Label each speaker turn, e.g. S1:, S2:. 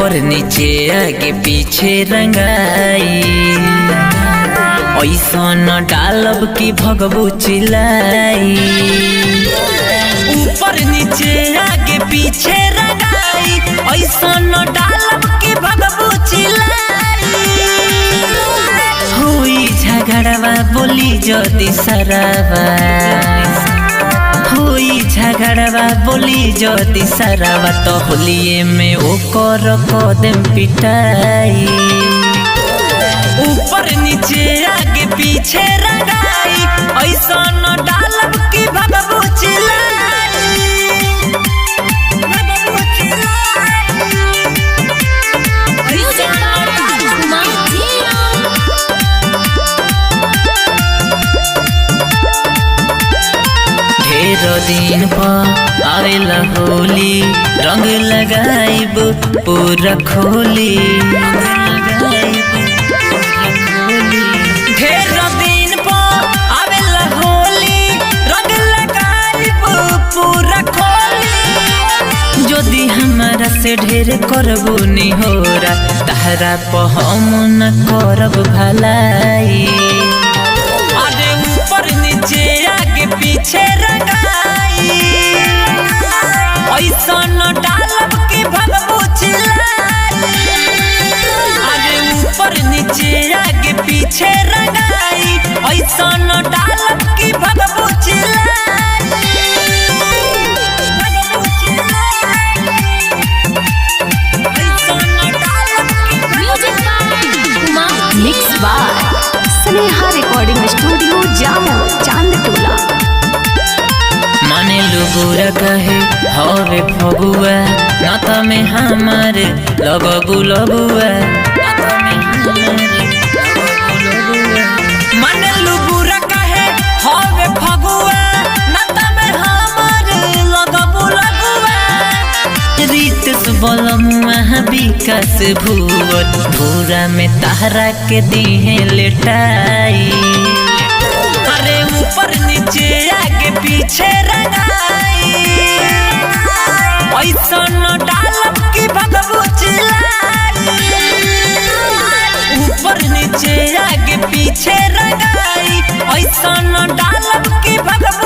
S1: ऊपर नीचे आगे पीछे रंगाई ऐसा न डालब की भगबू चिल्लाई। ऊपर नीचे आगे पीछे रंगाई ऐसा न डालब की भगबू चिल्लाई। हुई झगड़वा बोली जदी सरावा हुई झगड़वा बोली जदी सरावा तो होलिये में ओकर कदम पिटाई। ऊपर नीचे आगे पीछे रंगाई ऐसा न डालब की भगबू चिल्लाई। ढेर दिन पर आवेला होली रंग लगाइब पूरा खोली। ढेर दिन पर आवेला होली रंग लगाइब पूरा खोली। जदि हमारा से ढेर करबू निहोरा तहरा पर हम न करब भलाई। अरे ऊपर नीचे आगे पीछे रंगाई ऐसा न डालब की भगबू चिल्लाई। अरे ऊपर नीचे आगे पीछे रंगाई ऐसा न डालब की भगबू चिल्लाई।
S2: Mix by Sneha recording studio Jamo Chandtola.
S1: माने लुबुरा कहे हवे फगुआ नाता में हमारे लगबू लगुआ। माने लुबुरा कहे हवे फगुआ नाता में हमारे लगबू लगुआ। रीत बलमुआ विकास भूवर धूरा में तहरा के दीहे लेटाई। अरे ऊपर नीचे आगे पीछे रंगाई ऐसा न डालब की भगबू चिल्लाई। ऊपर नीचे आगे पीछे रंगाई ऐसा न डालब की भगबू